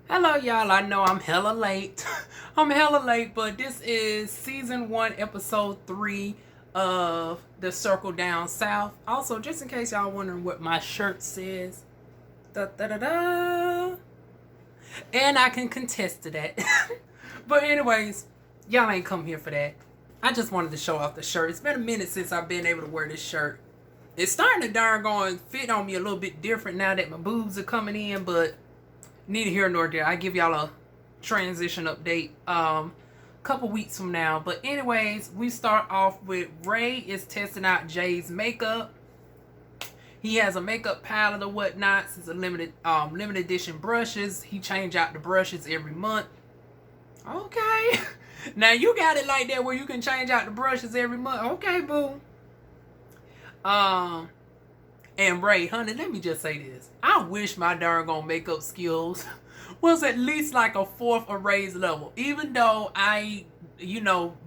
Hello, y'all. I know I'm hella late. I'm hella late, but this is season 1, episode 3 of The Circle Down South. Also, just in case y'all wondering what my shirt says, da da da da, and I can contest to that. But anyways, y'all ain't come here for that. I just wanted to show off the shirt. It's been a minute since I've been able to wear this shirt. It's starting to darn going fit on me a little bit different now that my boobs are coming in, but neither here nor there. I give y'all a transition update couple weeks from now. But anyways, we start off with Ray is testing out Jay's makeup. He has a makeup palette or whatnot. It's a limited edition brushes. He change out the brushes every month. Okay. Now you got it like that where you can change out the brushes every month. Okay, boo. And Ray, honey, let me just say this. I wish my darn makeup skills was at least like a fourth of Ray's level. Even though I,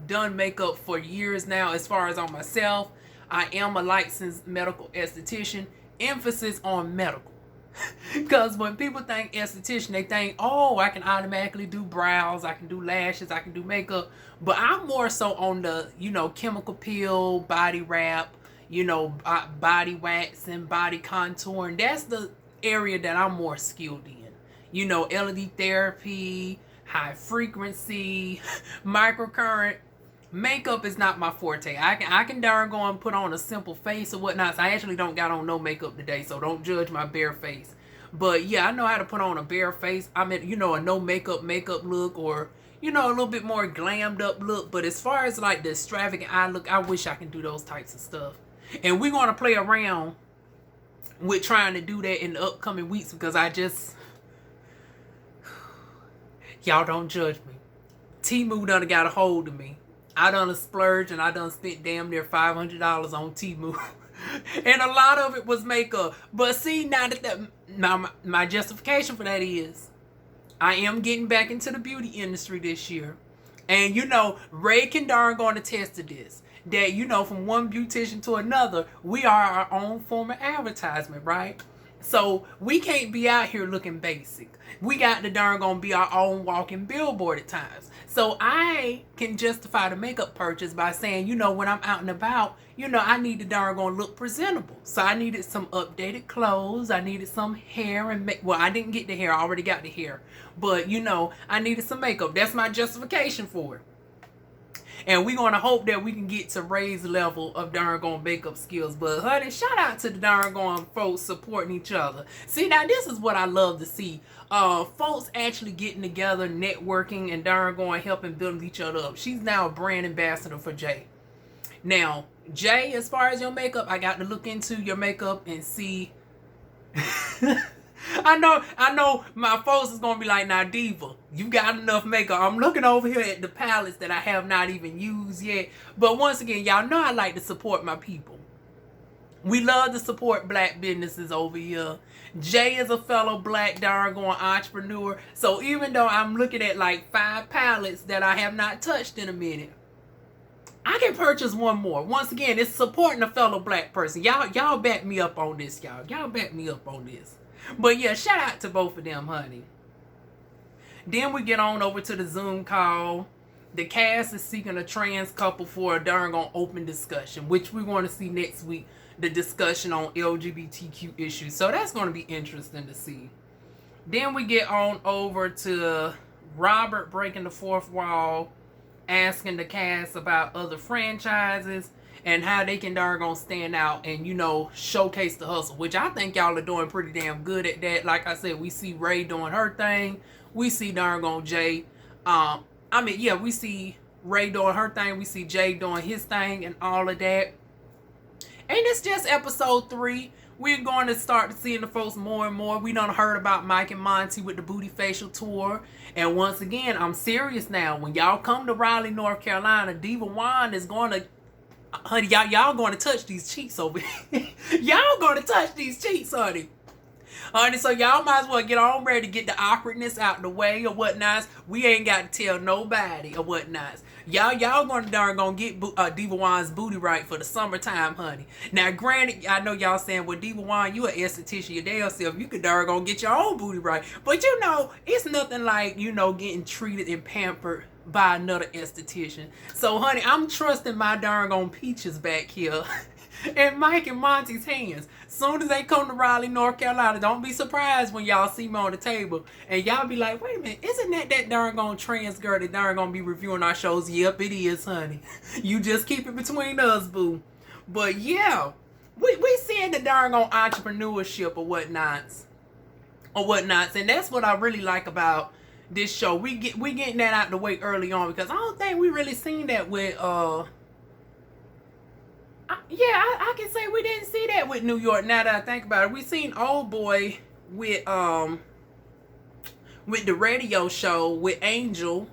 done makeup for years now as far as on myself. I am a licensed medical esthetician. Emphasis on medical. Because when people think esthetician, they think, oh, I can automatically do brows, I can do lashes, I can do makeup. But I'm more so on the, chemical peel, body wrap, body waxing, body contouring. That's the area that I'm more skilled in. LED therapy, high frequency, microcurrent. Makeup is not my forte. I can darn go and put on a simple face or whatnot. So I actually don't got on no makeup today, so don't judge my bare face. But yeah, I know how to put on a bare face. I mean, a no makeup look, or a little bit more glammed up look. But as far as like the extravagant eye look, I wish I can do those types of stuff. And we're gonna play around with trying to do that in the upcoming weeks because y'all don't judge me. Temu done got a hold of me. I done a splurge and I done spent damn near $500 on Temu. And a lot of it was makeup. But see, now my justification for that is I am getting back into the beauty industry this year. And Ray can darn go on attest to this. That, from one beautician to another, we are our own form of advertisement, right? So we can't be out here looking basic. We got to darn gonna be our own walking billboard at times. So I can justify the makeup purchase by saying, when I'm out and about, I need to darn gonna look presentable. So I needed some updated clothes. I needed some hair and well, I didn't get the hair. I already got the hair. But, I needed some makeup. That's my justification for it. And we're going to hope that we can get to Ray's level of darn gone makeup skills. But, honey, shout out to the darn gone folks supporting each other. See, now this is what I love to see. Folks actually getting together, networking, and darn gone helping build each other up. She's now a brand ambassador for Jay. Now, Jay, as far as your makeup, I got to look into your makeup and see... I know my folks is going to be like, now, Diva, you got enough makeup. I'm looking over here at the palettes that I have not even used yet. But once again, y'all know I like to support my people. We love to support black businesses over here. Jay is a fellow black darn going entrepreneur. So even though I'm looking at like 5 palettes that I have not touched in a minute, I can purchase one more. Once again, it's supporting a fellow black person. Y'all back me up on this, y'all. Y'all back me up on this. But yeah, shout out to both of them, honey. Then we get on over to the Zoom call. The cast is seeking a trans couple for a darn on open discussion, which we want to see next week, the discussion on LGBTQ issues. So that's going to be interesting to see. Then we get on over to Robert breaking the fourth wall, asking the cast about other franchises and how they can darn gonna stand out and, showcase the hustle, which I think y'all are doing pretty damn good at that. Like I said, we see Ray doing her thing. We see darn gone Jay. We see Ray doing her thing. We see Jay doing his thing and all of that. And it's just episode 3. We're going to start seeing the folks more and more. We done heard about Mike and Monty with the Booty Facial Tour. And once again, I'm serious now. When y'all come to Raleigh, North Carolina, Diva Wine is going to... Honey, y'all going to touch these cheeks over here. Y'all going to touch these cheeks, honey. Honey, so y'all might as well get on ready to get the awkwardness out the way or whatnot. We ain't got to tell nobody or whatnot. Y'all gonna get Diva Juan's booty right for the summertime, honey. Now, granted, I know y'all saying, well, Diva Juan, you an esthetician your damn self. You could gonna get your own booty right. But you know, it's nothing like, you know, getting treated and pampered by another esthetician. So, honey, I'm trusting my darn on peaches back here in Mike and Monty's hands. Soon as they come to Raleigh, North Carolina, don't be surprised when y'all see me on the table and y'all be like, wait a minute, isn't that darn on trans girl that darn gonna be reviewing our shows? Yep, it is, honey. You just keep it between us, boo. But yeah, we seeing the darn on entrepreneurship or whatnots, and that's what I really like about this show. We getting that out the way early on, because I don't think we really seen that with I can say we didn't see that with New York. Now that I think about it, we seen Old Boy with the radio show with Angel.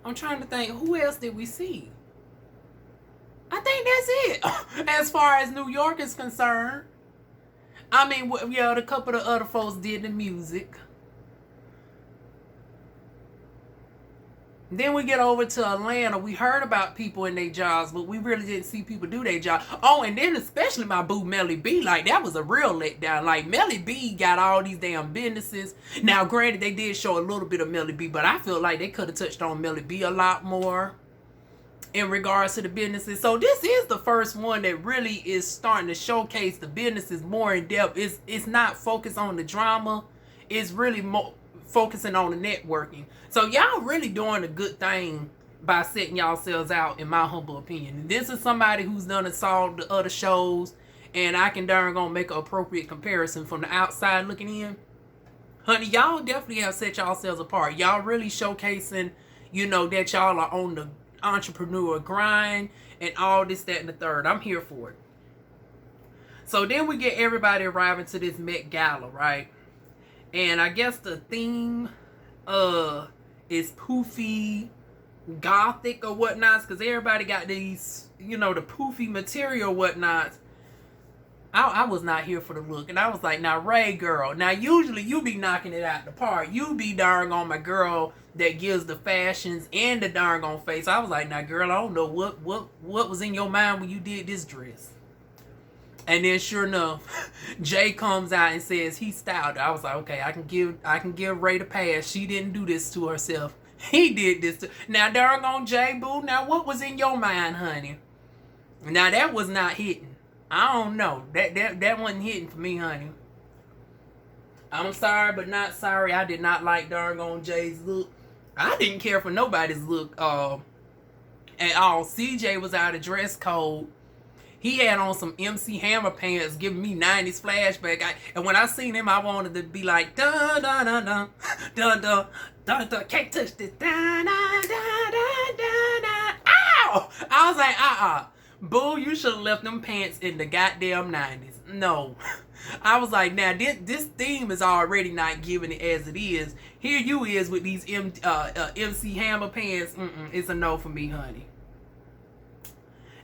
I'm trying to think, who else did we see? I think that's it as far as New York is concerned. I mean, yeah, a couple of other folks did the music. Then we get over to Atlanta. We heard about people in their jobs, but we really didn't see people do their job. Oh, and then especially my boo Melly B. Like, that was a real letdown. Like, Melly B got all these damn businesses. Now, granted, they did show a little bit of Melly B, but I feel like they could have touched on Melly B a lot more in regards to the businesses. So this is the first one that really is starting to showcase the businesses more in depth. It's not focused on the drama. It's really more focusing on the networking. So y'all really doing a good thing by setting yourselves out, in my humble opinion. This is somebody who's done and saw the other shows, and I can darn gonna make an appropriate comparison from the outside looking in. Honey, y'all definitely have set yourselves apart. Y'all really showcasing, you know, that y'all are on the entrepreneur grind and all this, that, and the third. I'm here for it. So then we get everybody arriving to this Met Gala, right? And I guess the theme is poofy, gothic or whatnots, because everybody got these, you know, the poofy material whatnots. I was not here for the look, and I was like, now Ray girl, now usually you be knocking it out the park. You be darn on my girl that gives the fashions and the darn on face. I was like, now girl, I don't know what was in your mind when you did this dress. And then sure enough, Jay comes out and says he styled her. I was like, okay, I can give Ray the pass. She didn't do this to herself. He did this to. Now darn on Jay boo. Now what was in your mind, honey? Now that was not hitting. I don't know. That wasn't hitting for me, honey. I'm sorry, but not sorry. I did not like darn on Jay's look. I didn't care for nobody's look at all. CJ was out of dress code. He had on some MC Hammer pants, giving me 90s flashback. And when I seen him, I wanted to be like, dun dun dun dun dun dun dun dun. Can't touch this. Dun dun dun dun dun dun. Ow! I was like, boo, you should have left them pants in the goddamn 90s. No. I was like, now this theme is already not giving it as it is. Here you is with these MC Hammer pants. It's a no for me, honey.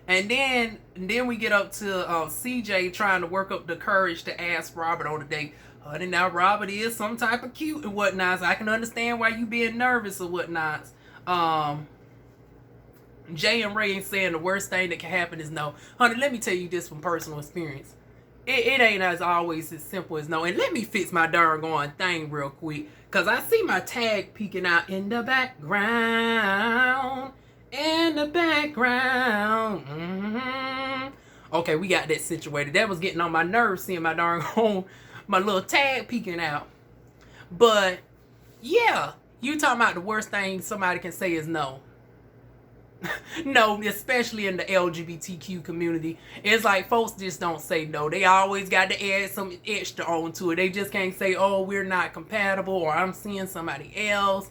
And then we get up to CJ trying to work up the courage to ask Robert on a date. Honey, now Robert is some type of cute and whatnot, so I can understand why you being nervous or whatnot. Jay and Ray ain't saying the worst thing that can happen is no. Honey, let me tell you this from personal experience. It ain't as always as simple as no. And let me fix my darn going thing real quick, because I see my tag peeking out in the background. In the background. Okay, we got that situated. That was getting on my nerves, seeing my darn home, my little tag peeking out. But yeah, you talking about the worst thing somebody can say is no. No, especially in the LGBTQ community. It's like folks just don't say no. They always got to add some extra onto it. They just can't say, oh, we're not compatible, or I'm seeing somebody else.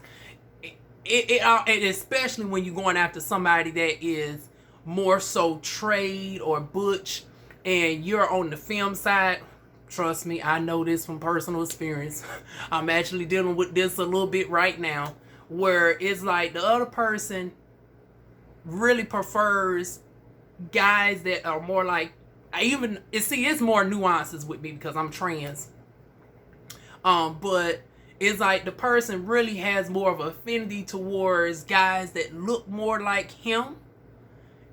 It especially when you're going after somebody that is more so trade or butch, and you're on the film side. Trust me, I know this from personal experience. I'm actually dealing with this a little bit right now, where it's like the other person really prefers guys that are more like It's more nuances with me because I'm trans. But it's like the person really has more of an affinity towards guys that look more like him.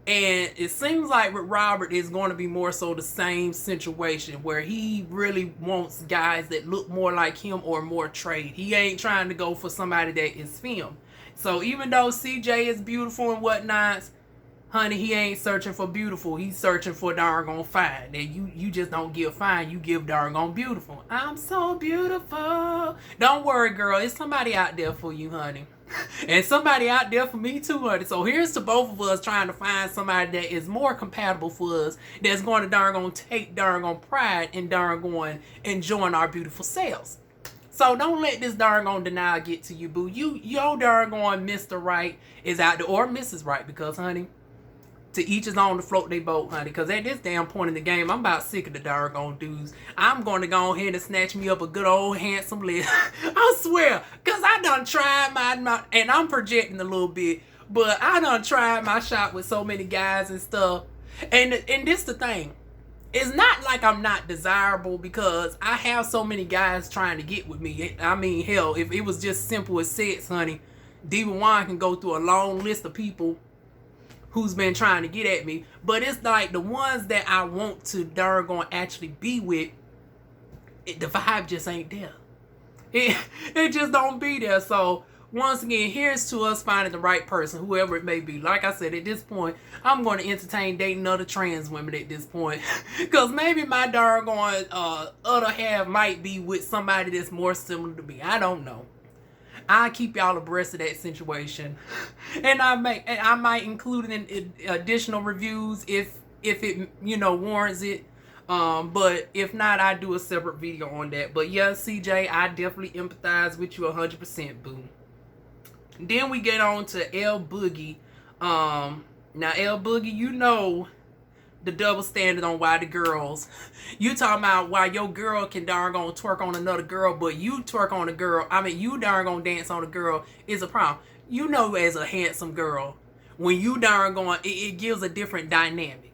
And it seems like with Robert is going to be more so the same situation where he really wants guys that look more like him or more trade. He ain't trying to go for somebody that is film. So even though CJ is beautiful and whatnot, honey, he ain't searching for beautiful. He's searching for doggone fine. And you just don't give fine. You give doggone beautiful. I'm so beautiful. Don't worry, girl. It's somebody out there for you, honey. And somebody out there for me too, honey. So here's to both of us trying to find somebody that is more compatible for us, that's going to doggone take doggone pride in doggone enjoying our beautiful selves. So don't let this doggone denial get to you, boo. Your doggone Mr. Right is out there, or Mrs. Right, because, honey, to each his own to float their boat, honey. Because at this damn point in the game, I'm about sick of the doggone dudes. I'm going to go ahead and snatch me up a good old handsome list. I swear. Because I done tried my, and I'm projecting a little bit, but I done tried my shot with so many guys and stuff. And this the thing. It's not like I'm not desirable because I have so many guys trying to get with me. I mean, hell, if it was just simple as sex, honey, Diva Wine can go through a long list of people who's been trying to get at me. But it's like the ones that I want to doggone actually be with, the vibe just ain't there. It just don't be there. So once again, here's to us finding the right person, whoever it may be. Like I said, at this point, I'm going to entertain dating other trans women at this point. Because maybe my doggone other half might be with somebody that's more similar to me. I don't know. I'll keep y'all abreast of that situation, and I might include it in additional reviews if it warrants it. But if not, I do a separate video on that. But yeah, CJ, I definitely empathize with you 100%, boo. Then we get on to L Boogie. Now L Boogie, the double standard on why the girls. You talking about why your girl can doggone twerk on another girl, but you twerk on a girl. I mean, you doggone dance on a girl is a problem. As a handsome girl, when you doggone, it gives a different dynamic.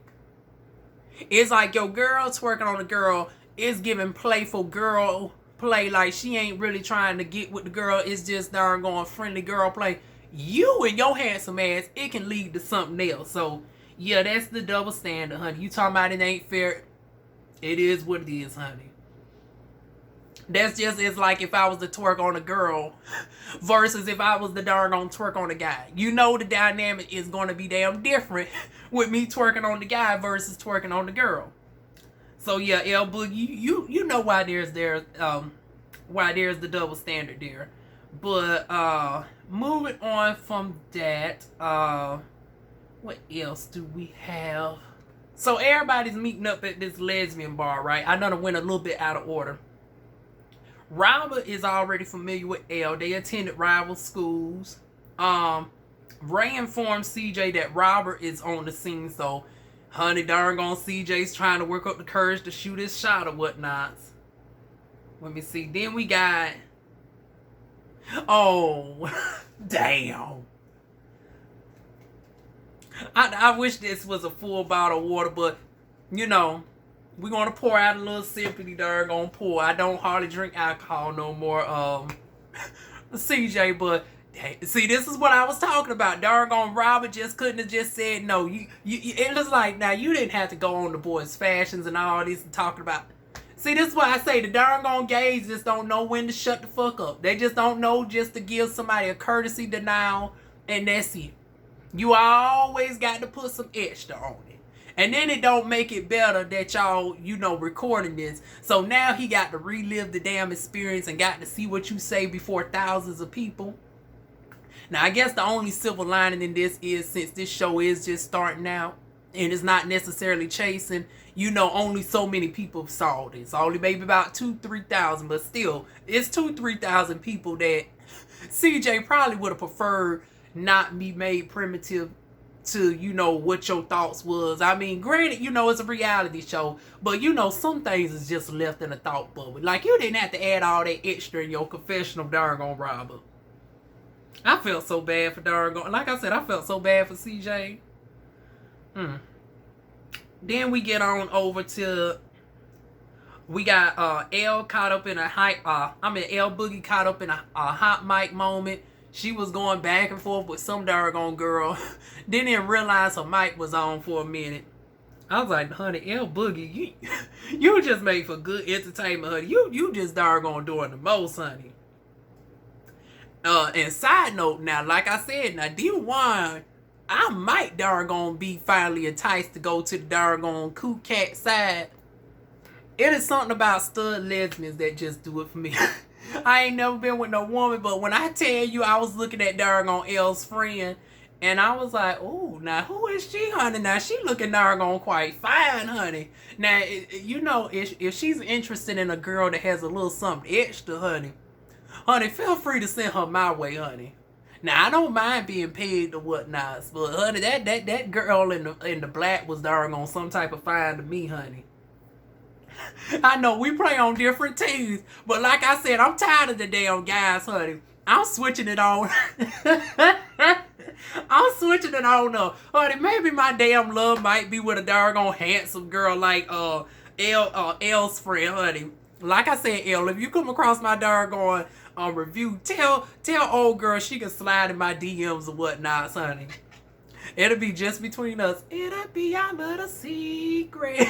It's like your girl twerking on a girl is giving playful girl play, like she ain't really trying to get with the girl. It's just doggone friendly girl play. You and your handsome ass, it can lead to something else. So yeah, that's the double standard, honey. You talking about it ain't fair. It is what it is, honey. That's just as like if I was to twerk on a girl versus if I was the doggone twerk on a guy. The dynamic is going to be damn different with me twerking on the guy versus twerking on the girl. So yeah, L Boogie, you know why there's the double standard there. But moving on from that, what else do we have? So everybody's meeting up at this lesbian bar, right? I know I went a little bit out of order. Robert is already familiar with L. They attended rival schools. Ray informed CJ that Robert is on the scene, so honey darn CJ's trying to work up the courage to shoot his shot or whatnot. Let me see. Then we got... Oh, damn. I wish this was a full bottle of water, but, we're going to pour out a little simply doggone pour. I don't hardly drink alcohol no more, CJ, but, see, this is what I was talking about. Doggone Robert just couldn't have just said no. It was like, now, you didn't have to go on the boys' fashions and all this and talking about... See, this is why I say the doggone gays just don't know when to shut the fuck up. They just don't know just to give somebody a courtesy denial, and that's it. You always got to put some extra on it. And then it don't make it better that y'all, recording this. So now he got to relive the damn experience and got to see what you say before thousands of people. Now, I guess the only silver lining in this is since this show is just starting out and it's not necessarily chasing, only so many people saw this. Only maybe about 2,000-3,000, but still, it's 2,000-3,000 people that CJ probably would have preferred not be made primitive to, what your thoughts was. I mean, granted, it's a reality show, but some things is just left in a thought bubble. Like, you didn't have to add all that extra in your confessional doggone Robert. I felt so bad for doggone, like I said, I felt so bad for CJ. Then we get on over to, we got L caught up in a L Boogie caught up in a hot mic moment. She was going back and forth with some doggone girl. Didn't realize her mic was on for a minute. I was like, honey, L Boogie, you just made for good entertainment, honey. You just doggone doing the most, honey. And side note, now, like I said, now D1, I might doggone be finally enticed to go to the doggone cool cat side. It is something about stud lesbians that just do it for me. I ain't never been with no woman, but when I tell you, I was looking at doggone L's friend, and I was like, oh, now who is she, honey? Now she looking doggone quite fine, honey. Now, you know, if she's interested in a girl that has a little something extra, honey, feel free to send her my way, honey. Now, I don't mind being paid or whatnot, but honey, that girl in the black was doggone some type of fine to me, honey. I know we play on different teams, but like I said, I'm tired of the damn guys, honey. I'm switching it on. I'm switching it on up. Honey, maybe my damn love might be with a doggone handsome girl like L's friend, honey. Like I said, L, if you come across my doggone review, tell old girl she can slide in my DMs or whatnot, honey. It'll be just between us. It'll be our little secret.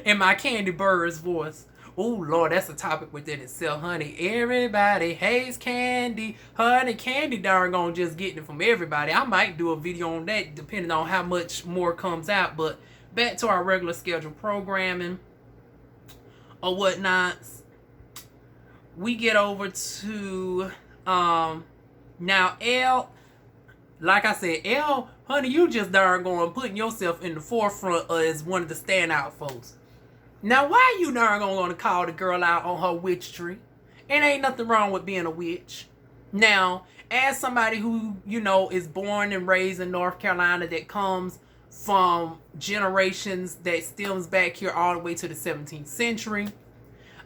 In my Candy Bird's voice. Oh, Lord, that's a topic within itself, honey. Everybody hates candy. Honey, candy doggone just getting it from everybody. I might do a video on that depending on how much more comes out. But back to our regular scheduled programming or whatnot. We get over to now L. Like I said, L, honey, you just doggone putting yourself in the forefront as one of the standout folks. Now, why you doggone gonna call the girl out on her witchery? It ain't nothing wrong with being a witch. Now, as somebody who, you know, is born and raised in North Carolina that comes from generations that stems back here all the way to the 17th century,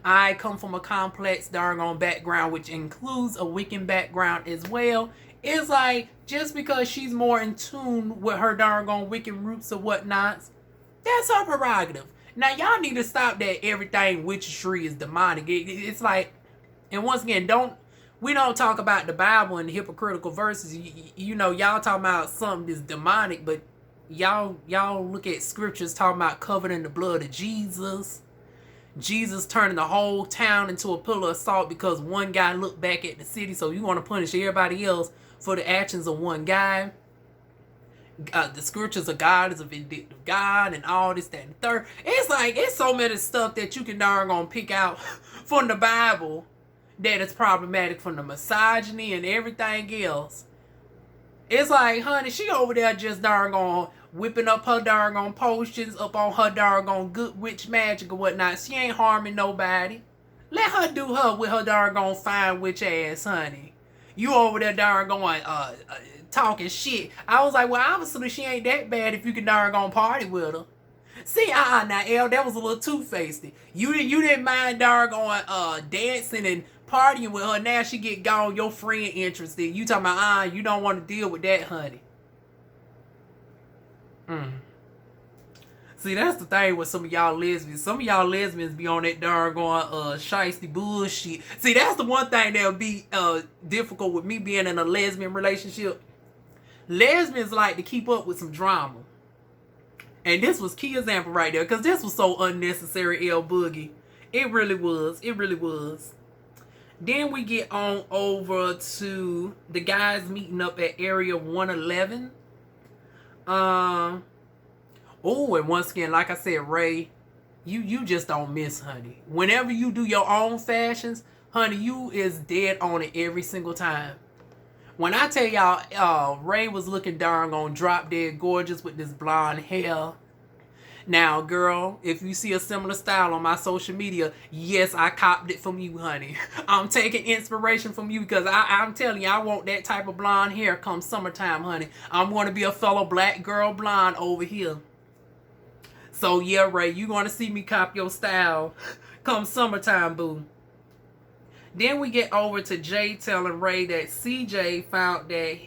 I come from a complex doggone background, which includes a Wiccan background as well. It's like, just because she's more in tune with her doggone Wiccan roots or whatnot, that's her prerogative. Now, y'all need to stop that everything witchery is demonic. It's like, and once again, we don't talk about the Bible and the hypocritical verses. You know, y'all talking about something that's demonic, but y'all look at scriptures talking about covered in the blood of Jesus. Jesus turning the whole town into a pillar of salt because one guy looked back at the city. So you want to punish everybody else for the actions of one guy. The scriptures of God is a vindictive God and all this, that, and the third. It's like, it's so many stuff that you can darn pick out from the Bible that is problematic, from the misogyny and everything else. It's like, honey, she over there just darn whipping up her darn potions up on her darn good witch magic or whatnot. She ain't harming nobody. Let her do her with her darn fine witch ass, honey. You over there darn talking shit. I was like, well, obviously she ain't that bad if you can darn party with her. See, now L, that was a little two-faced. You didn't mind darn dancing and partying with her. Now she get gone, your friend interested. You talking about, you don't want to deal with that, honey. See, that's the thing with some of y'all lesbians. Some of y'all lesbians be on that darn shiesty bullshit. See, that's the one thing that'll be difficult with me being in a lesbian relationship. Lesbians like to keep up with some drama. And this was key example right there, because this was so unnecessary, L Boogie. It really was. It really was. Then we get on over to the guys meeting up at Area 111. Oh, and once again, like I said, Ray, you just don't miss, honey. Whenever you do your own fashions, honey, you is dead on it every single time. When I tell y'all, Ray was looking darn drop dead gorgeous with this blonde hair. Now, girl, if you see a similar style on my social media, yes, I copped it from you, honey. I'm taking inspiration from you because I'm telling you, I want that type of blonde hair come summertime, honey. I'm going to be a fellow black girl blonde over here. So, yeah, Ray, you're going to see me cop your style come summertime, boo. Then we get over to Jay telling Ray that CJ found that...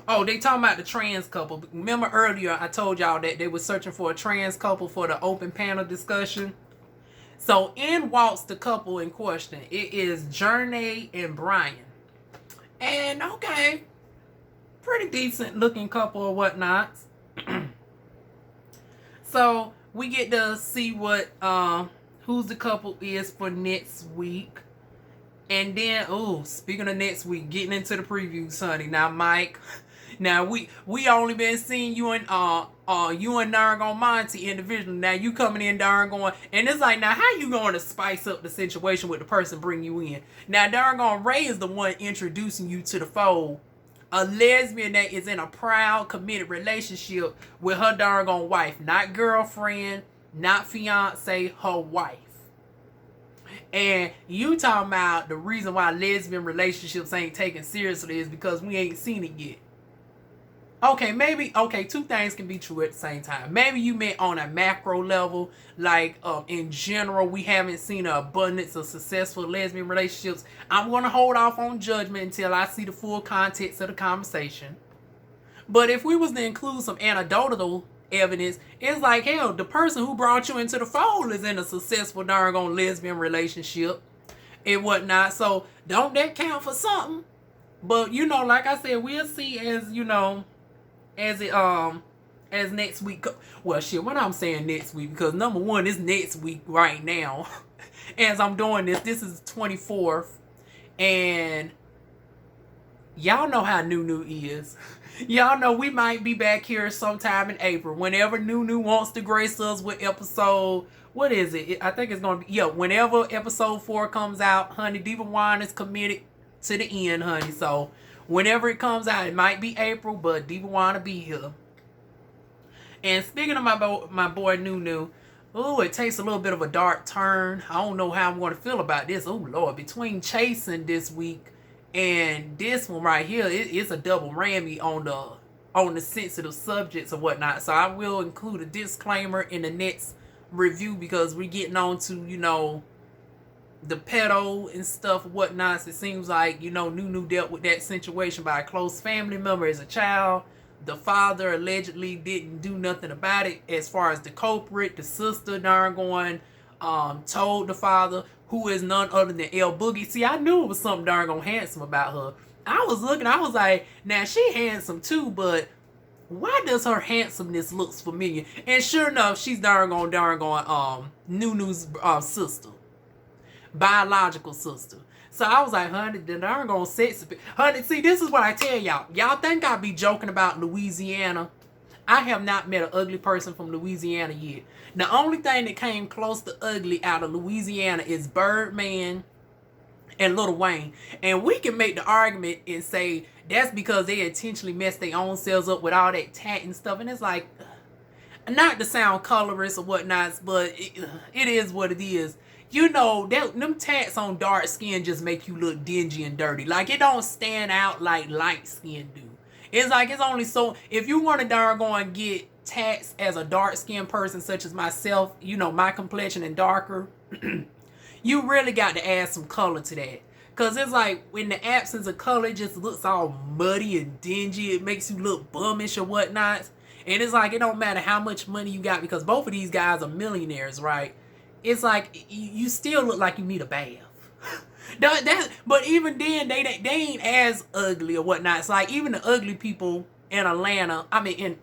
Oh, they talking about the trans couple. Remember earlier I told y'all that they were searching for a trans couple for the open panel discussion. So in walks the couple in question. It is Journey and Brian. And okay, pretty decent looking couple or whatnot. So we get to see what who's the couple is for next week. And then, oh, speaking of next week, getting into the previews, honey. Now, Mike, now we only been seeing you and Darn Monty individually. Now you coming in Darn going, and it's like, now how you going to spice up the situation with the person bring you in? Now Darn Ray is the one introducing you to the fold. A lesbian that is in a proud, committed relationship with her darn wife. Not girlfriend, not fiance, her wife. And you talking about the reason why lesbian relationships ain't taken seriously is because we ain't seen it yet. Okay, maybe, okay, two things can be true at the same time. Maybe you meant on a macro level, like in general, we haven't seen an abundance of successful lesbian relationships. I'm going to hold off on judgment until I see the full context of the conversation. But if we was to include some anecdotal evidence, it's like, hell, the person who brought you into the fold is in a successful darn lesbian relationship and whatnot. So don't that count for something? But, you know, like I said, we'll see as, you know, as it as next week. Well, shit, what I'm saying next week, because number one, it's next week right now. As I'm doing this is the 24th, and y'all know how Nunu is. Y'all know we might be back here sometime in April, whenever Nunu wants to grace us with episode. What is it? I think it's gonna be, yeah, whenever episode 4 comes out, honey. Diva Wine is committed to the end, honey. So whenever it comes out, it might be April, but Diva Wine will be here. And speaking of my boy Nunu, oh, it takes a little bit of a dark turn. I don't know how I'm going to feel about this. Oh Lord, between Chasing this week and this one right here, it's a double whammy on the sensitive subjects or whatnot. So I will include a disclaimer in the next review, because we're getting on to, you know, the pedo and stuff whatnot. So it seems like, you know, Nunu dealt with that situation by a close family member as a child. The father allegedly didn't do nothing about it as far as the culprit. The sister darn told the father, who is none other than L Boogie. See, I knew it was something darn handsome about her. I was looking, I was like, now she handsome too, but why does her handsomeness looks familiar? And sure enough, she's Nunu's sister. Biological sister. So I was like, honey, the darn sexy. Honey, see, this is what I tell y'all. Y'all think I be joking about Louisiana? I have not met an ugly person from Louisiana yet. The only thing that came close to ugly out of Louisiana is Birdman and Lil Wayne. And we can make the argument and say that's because they intentionally messed their own selves up with all that tat and stuff. And it's like, not to sound colorist or whatnot, but it is what it is. You know, them tats on dark skin just make you look dingy and dirty. Like, it don't stand out like light skin do. It's like, it's only so, if you want to darn go and get tats as a dark skinned person such as myself, you know, my complexion and darker, you really got to add some color to that. Because it's like, in the absence of color, it just looks all muddy and dingy. It makes you look bummish or whatnot. And it's like, it don't matter how much money you got, because both of these guys are millionaires, right? It's like, you still look like you need a bath. But even then, they ain't as ugly or whatnot. It's like, even the ugly people in Atlanta, I'm talking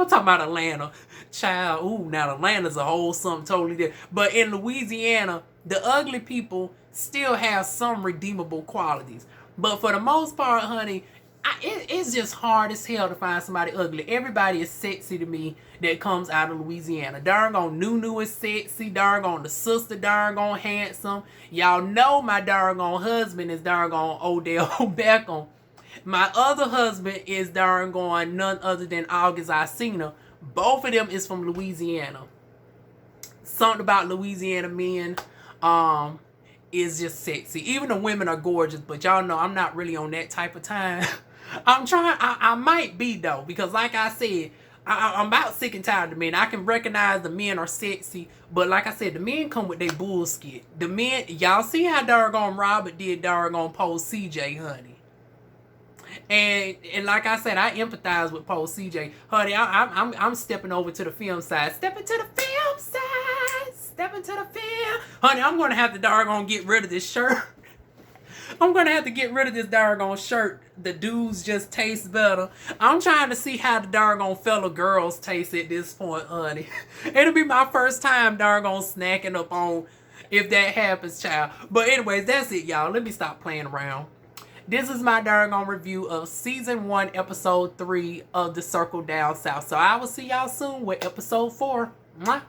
about Atlanta. Child, ooh, now Atlanta's a whole something totally different. But in Louisiana, the ugly people still have some redeemable qualities. But for the most part, honey, it's just hard as hell to find somebody ugly. Everybody is sexy to me that comes out of Louisiana. Darn on Nunu is sexy. Darn on the sister, darn on handsome. Y'all know my darn on husband is darn on Odell Beckham. My other husband is darn on none other than August Alsina. Both of them is from Louisiana. Something about Louisiana men is just sexy. Even the women are gorgeous, but y'all know I'm not really on that type of time. I'm trying, I might be though, because like I said, I'm about sick and tired of men. I can recognize the men are sexy, but like I said, the men come with their bullshit. The men, y'all see how doggone Robert did doggone post CJ, honey. And like I said, I empathize with Post CJ. Honey, I'm stepping over to the film side. Stepping to the film side. Stepping to the film. Honey, I'm gonna have to doggone get rid of this shirt. I'm gonna have to get rid of this doggone shirt. The dudes just taste better. I'm trying to see how the doggone fellow girls taste at this point, honey. It'll be my first time doggone snacking up on if that happens, child. But anyways, that's it, y'all. Let me stop playing around. This is my doggone review of season 1, episode 3 of The Circle Down South. So I will see y'all soon with episode 4. Mwah.